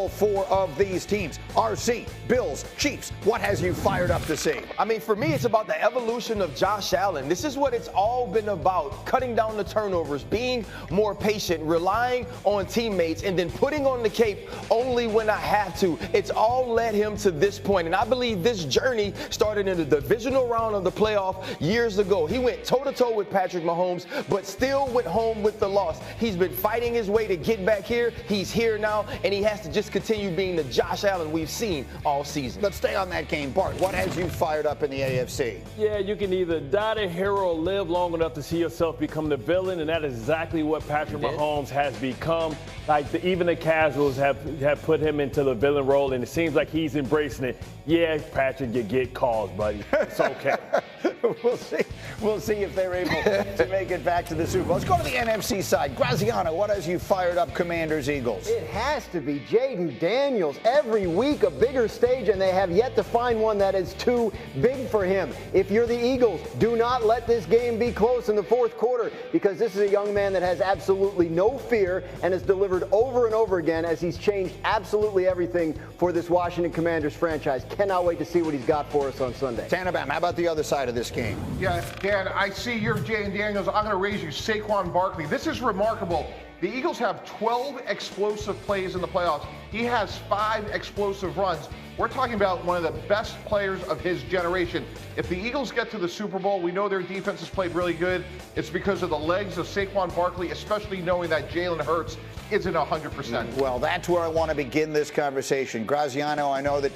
all four of these teams. RC, Bills, Chiefs, what has you fired up to see? I mean, for me, it's about the evolution of Josh Allen. This is what it's all been about, cutting down the turnovers, being more patient, relying on teammates, and then putting on the cape only when I have to. It's all led him to this point, and I believe this journey started in the divisional round of the playoff years ago. He went toe-to-toe with Patrick Mahomes, but still went home with the loss. He's been fighting his way to get back here. He's here now, and he has to just continue being the Josh Allen we've seen all season. Let's stay on that game. Bart, what has you fired up in the AFC? Yeah, you can either die the hero or live long enough to see yourself become the villain, and that is exactly what Patrick Mahomes has become. Like, even the casuals have put him into the villain role, and it seems like he's embracing it. Yeah, Patrick, you get calls, buddy. It's okay. We'll see if they're able to make it back to the Super Bowl. Let's go to the NFC side. Graziano, what has you fired up Commanders Eagles? It has to be Jayden Daniels. Every week a bigger stage, and they have yet to find one that is too big for him. If you're the Eagles, do not let this game be close in the fourth quarter, because this is a young man that has absolutely no fear and has delivered over and over again as he's changed absolutely everything for this Washington Commanders franchise. Cannot wait to see what he's got for us on Sunday. Tannenbaum, how about the other side of this game? Yeah, Dan, I see you're Jayden Daniels. I'm going to raise you Saquon Barkley. This is remarkable. The Eagles have 12 explosive plays in the playoffs. He has 5 explosive runs. We're talking about one of the best players of his generation. If the Eagles get to the Super Bowl, we know their defense has played really good. It's because of the legs of Saquon Barkley, especially knowing that Jalen Hurts isn't 100%. Well, that's where I want to begin this conversation. Graziano, I know that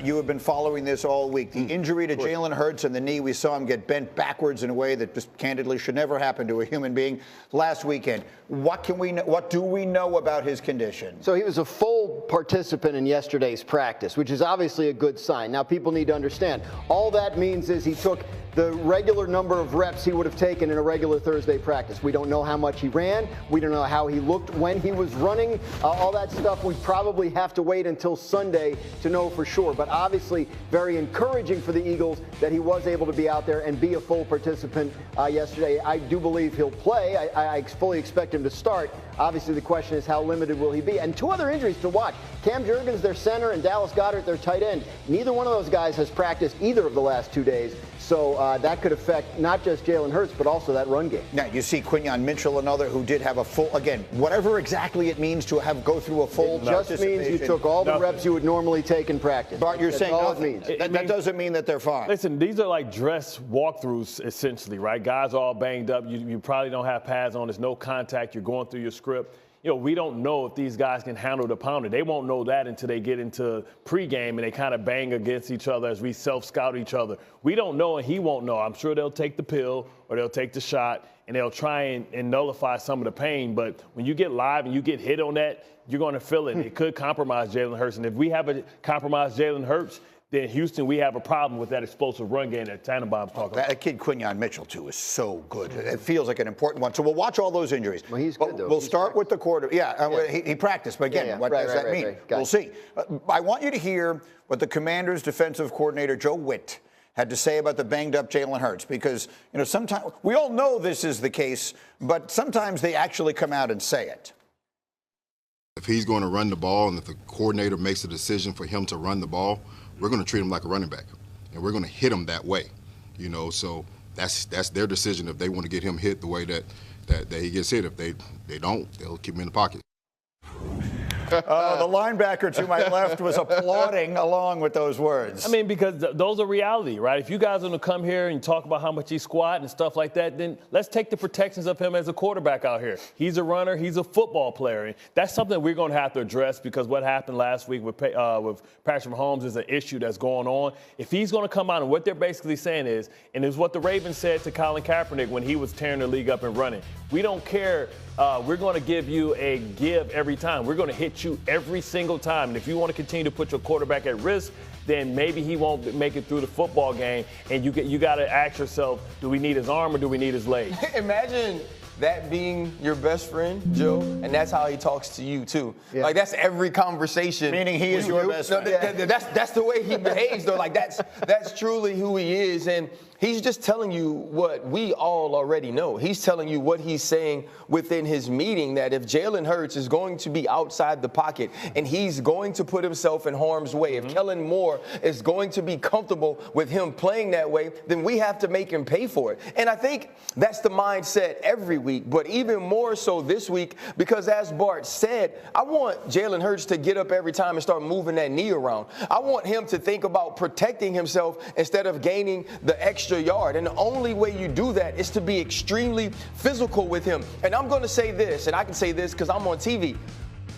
you have been following this all week. The injury to Jalen Hurts and the knee, we saw him get bent backwards in a way that just candidly should never happen to a human being last weekend. What do we know about his condition? So he was a full participant in yesterday's practice, which is obviously a good sign. Now, people need to understand, all that means is he took the regular number of reps he would have taken in a regular Thursday practice. We don't know how much he ran. We don't know how he looked when he was running. All that stuff, we probably have to wait until Sunday to know for sure. But obviously, very encouraging for the Eagles that he was able to be out there and be a full participant yesterday. I do believe he'll play. I fully expect him to start. Obviously, the question is how limited will he be? And 2 other injuries to watch. Cam Jurgens, their center, and Dallas Goedert, their tight end. Neither one of those guys has practiced either of the last 2 days. So that could affect not just Jalen Hurts, but also that run game. Now, you see Quinyon Mitchell, another who did have a full, again, whatever exactly it means to go through a full It just means you took all the reps you would normally take in practice. Bart, you're saying all nothing. it means. That doesn't mean that they're fine. Listen, these are like dress walkthroughs, essentially, right? Guys are all banged up. You probably don't have pads on. There's no contact. You're going through your script. You know, we don't know if these guys can handle the pounder. They won't know that until they get into pregame and they kind of bang against each other as we self-scout each other. We don't know, and he won't know. I'm sure they'll take the pill or they'll take the shot, and they'll try and nullify some of the pain. But when you get live and you get hit on that, you're going to feel it. It could compromise Jalen Hurts. And if we have a compromised Jalen Hurts, then Houston, we have a problem with that explosive run game that Tannenbaum's talking about. That kid Quinyon Mitchell, too, is so good. It feels like an important one. So we'll watch all those injuries. Well, he's good, though. We'll start with the quarter. Yeah. He practiced. But again, what does that mean? We'll see. I want you to hear what the Commanders' defensive coordinator, Joe Witt, had to say about the banged-up Jalen Hurts. Because, you know, sometimes we all know this is the case, but sometimes they actually come out and say it. If he's going to run the ball and if the coordinator makes a decision for him to run the ball, we're going to treat him like a running back, and we're going to hit him that way, you know. So that's their decision if they want to get him hit the way that he gets hit. If they don't, they'll keep him in the pocket. The linebacker to my left was applauding along with those words. I mean, because those are reality, right? If you guys are going to come here and talk about how much he squat and stuff like that, then let's take the protections of him as a quarterback out here. He's a runner. He's a football player. And that's something we're going to have to address, because what happened last week with Patrick Mahomes is an issue that's going on. If he's going to come out, and what they're basically saying is, and it's what the Ravens said to Colin Kaepernick when he was tearing the league up and running, we don't care. We're going to give you a give every time. We're going to hit you every single time. And if you want to continue to put your quarterback at risk, then maybe he won't make it through the football game. And you got to ask yourself, do we need his arm or do we need his leg? Imagine that being your best friend, Joe, and that's how he talks to you, too. Yeah. Like, that's every conversation. Meaning he is your best friend. That's the way he behaves, though. Like, that's truly who he is. And He's just telling you what we all already know. He's telling you what he's saying within his meeting, that if Jalen Hurts is going to be outside the pocket and he's going to put himself in harm's way, if Kellen Moore is going to be comfortable with him playing that way, then we have to make him pay for it. And I think that's the mindset every week, but even more so this week, because as Bart said, I want Jalen Hurts to get up every time and start moving that knee around. I want him to think about protecting himself instead of gaining the extra yard. And the only way you do that is to be extremely physical with him. And I'm going to say this, and I can say this because I'm on TV,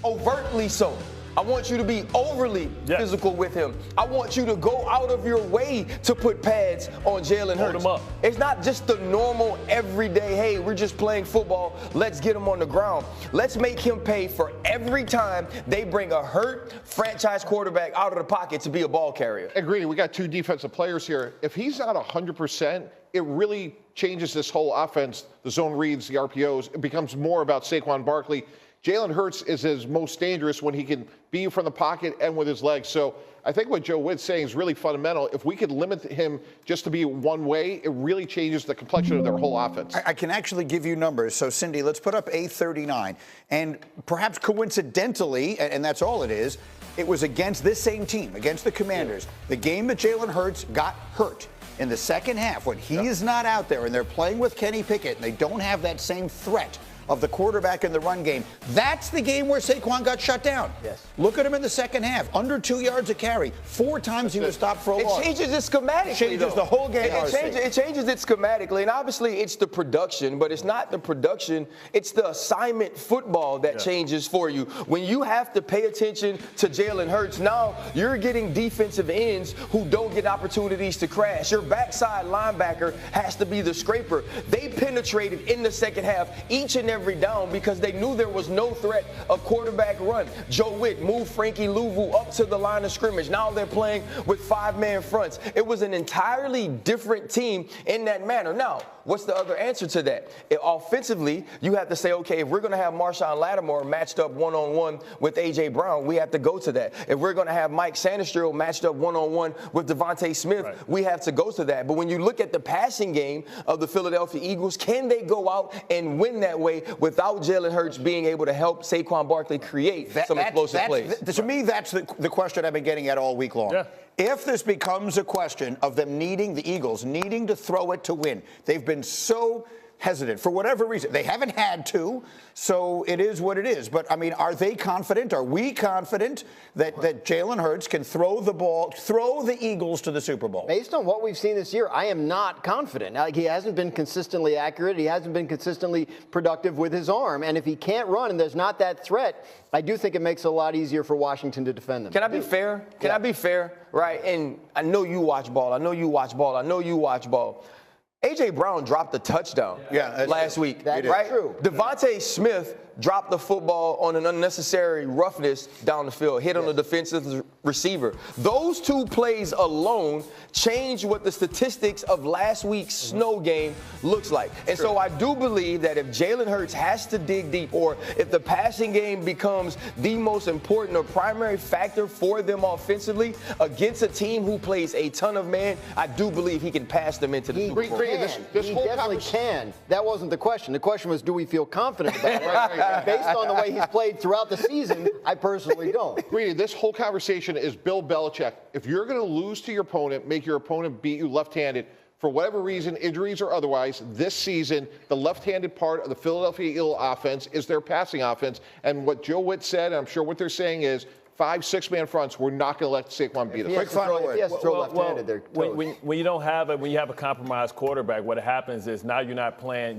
overtly so. I want you to be overly physical with him. I want you to go out of your way to put pads on Jalen Hurts. Hold him up. It's not just the normal everyday, hey, we're just playing football, let's get him on the ground. Let's make him pay for every time they bring a hurt franchise quarterback out of the pocket to be a ball carrier. Agreed. We got two defensive players here. If he's not 100%, it really changes this whole offense, the zone reads, the RPOs. It becomes more about Saquon Barkley. Jalen Hurts is his most dangerous when he can be from the pocket and with his legs. So I think what Joe Witt's saying is really fundamental. If we could limit him just to be one way, it really changes the complexion of their whole offense. I can actually give you numbers. So, Cindy, let's put up A39. And perhaps coincidentally, and that's all it is, it was against this same team, against the Commanders, the game that Jalen Hurts got hurt. In the second half, when he is not out there and they're playing with Kenny Pickett and they don't have that same threat of the quarterback in the run game, that's the game where Saquon got shut down. Yes. Look at him in the second half. Under 2 yards a carry. 4 times he was stopped for a loss. It changes it schematically. It changes the whole game. It changes it schematically. And obviously it's the production, but it's not the production. It's the assignment football that changes for you. When you have to pay attention to Jalen Hurts, now you're getting defensive ends who don't get opportunities to crash. Your backside linebacker has to be the scraper. They penetrated in the second half each and every down because they knew there was no threat of quarterback run. Joe Witt moved Frankie Louvu up to the line of scrimmage. Now they're playing with 5-man fronts. It was an entirely different team in that manner. Now, what's the other answer to that? Offensively, you have to say, okay, if we're going to have Marshawn Lattimore matched up one-on-one with A.J. Brown, we have to go to that. If we're going to have Mike Sanisterl matched up one-on-one with Devontae Smith, we have to go to that. But when you look at the passing game of the Philadelphia Eagles, can they go out and win that way without Jalen Hurts being able to help Saquon Barkley create some explosive plays? To me, that's the question I've been getting at all week long. Yeah. If this becomes a question of them the Eagles needing to throw it to win, they've been so hesitant for whatever reason. They haven't had to, so it is what it is. But, I mean, are they confident? Are we confident that Jalen Hurts can throw the ball, throw the Eagles to the Super Bowl? Based on what we've seen this year, I am not confident. Now, he hasn't been consistently accurate. He hasn't been consistently productive with his arm. And if he can't run and there's not that threat, I do think it makes it a lot easier for Washington to defend them. Can I be fair? Can I be fair? Right? And I know you watch ball. I know you watch ball. I know you watch ball. A.J. Brown dropped a touchdown last week, right? True. Devontae Smith dropped the football on an unnecessary roughness down the field, hit on the defensive receiver. Those two plays alone change what the statistics of last week's snow game looks like. And so I do believe that if Jalen Hurts has to dig deep, or if the passing game becomes the most important or primary factor for them offensively against a team who plays a ton of man, I do believe he can pass them into the Super Bowl. He definitely can. That wasn't the question. The question was, do we feel confident about it? Based on the way he's played throughout the season, I personally don't. Greedy, this whole conversation is Bill Belichick. If you're going to lose to your opponent, make your opponent beat you left-handed, for whatever reason, injuries or otherwise, this season, the left-handed part of the Philadelphia Eagles offense is their passing offense. And what Joe Witt said, and I'm sure what they're saying is, 5-6-man fronts, we're not going to let Saquon beat us. Quick final word. He has to throw left-handed there. When you don't have it, when you have a compromised quarterback, what happens is now you're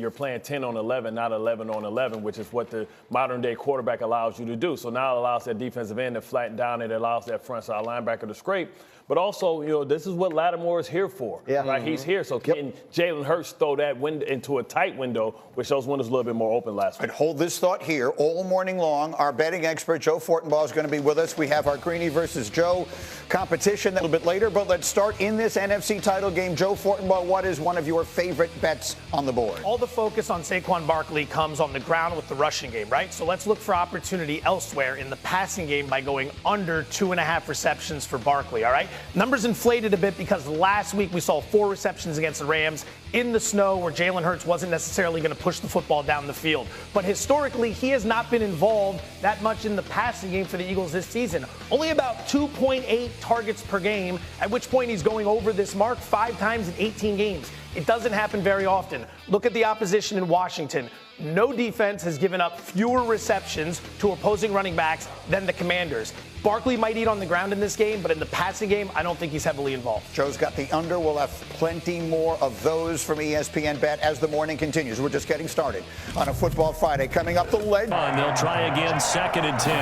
playing 10 on 11, not 11 on 11, which is what the modern day quarterback allows you to do. So now it allows that defensive end to flatten down, and it allows that front side linebacker to scrape. But also, this is what Lattimore is here for. Yeah. Right? He's here. So can Jalen Hurts throw that window into a tight window, which those windows a little bit more open last week? And hold this thought here all morning long. Our betting expert, Joe Fortenbaugh, is going to be with us. us. We have our Greeny versus Joe competition a little bit later, but let's start in this NFC title game. Joe Fortenbaugh, what is one of your favorite bets on the board? All the focus on Saquon Barkley comes on the ground with the rushing game, right? So let's look for opportunity elsewhere in the passing game by going under 2.5 receptions for Barkley, all right? Numbers inflated a bit because last week we saw 4 receptions against the Rams in the snow where Jalen Hurts wasn't necessarily going to push the football down the field. But historically, he has not been involved that much in the passing game for the Eagles this season. Only about 2.8 targets per game, at which point he's going over this mark 5 times in 18 games. It doesn't happen very often. Look at the opposition in Washington. No defense has given up fewer receptions to opposing running backs than the Commanders. Barkley might eat on the ground in this game, but in the passing game, I don't think he's heavily involved. Joe's got the under. We'll have plenty more of those from ESPN Bet as the morning continues. We're just getting started on a Football Friday. Coming up the leg. They'll try again, 2nd and 10.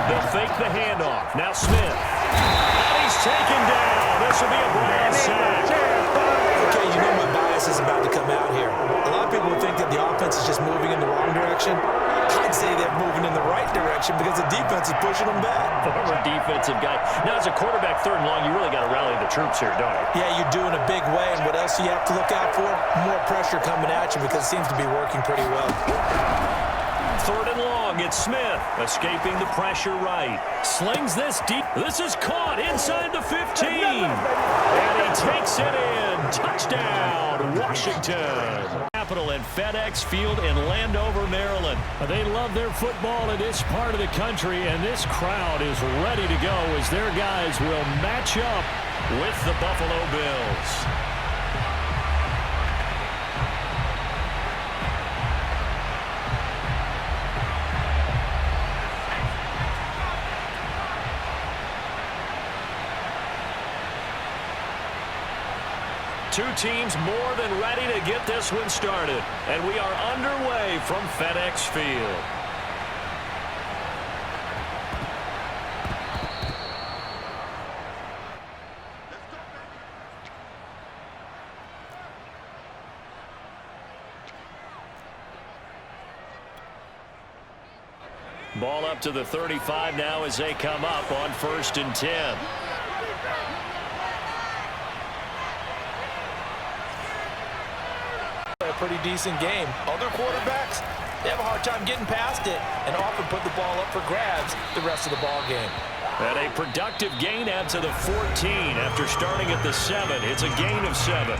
They'll fake the handoff. Now Smith. And he's taken down. This will be a Brown sack. Okay, you know my bias is about to come out here. A lot of people think that the offense is just moving in the wrong direction. I'd say they're moving in the right direction because the defense is pushing them back. Former defensive guy. Now, as a quarterback, 3rd and long, you really got to rally the troops here, don't you? Yeah, you're doing a big way, and what else do you have to look out for? More pressure coming at you because it seems to be working pretty well. 3rd and long, it's Smith escaping the pressure right. Slings this deep. This is caught inside the 15. And he takes it in. Touchdown, Washington. Capital at FedEx Field in Landover, Maryland. They love their football in this part of the country, and this crowd is ready to go as their guys will match up with the Buffalo Bills. Two teams more than ready to get this one started. And we are underway from FedEx Field. Ball up to the 35 now as they come up on 1st and 10. A pretty decent game. Other quarterbacks, they have a hard time getting past it and often put the ball up for grabs the rest of the ball game. And a productive gain out to the 14 after starting at the 7. It's a gain of 7.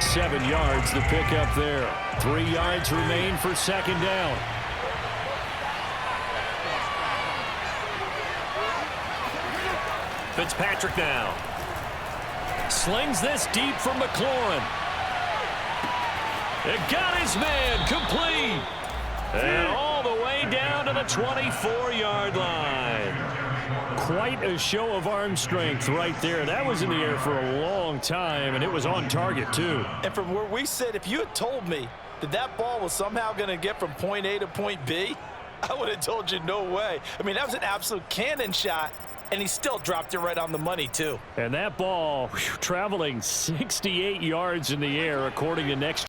7 yards the pick up there. 3 yards remain for 2nd down. Fitzpatrick now. Slings this deep from McLaurin. It got his man complete. And all the way down to the 24-yard line. Quite a show of arm strength right there. That was in the air for a long time, and it was on target, too. And from where we sit, if you had told me that that ball was somehow going to get from point A to point B, I would have told you no way. I mean, that was an absolute cannon shot, and he still dropped it right on the money, too. And that ball traveling 68 yards in the air, according to Next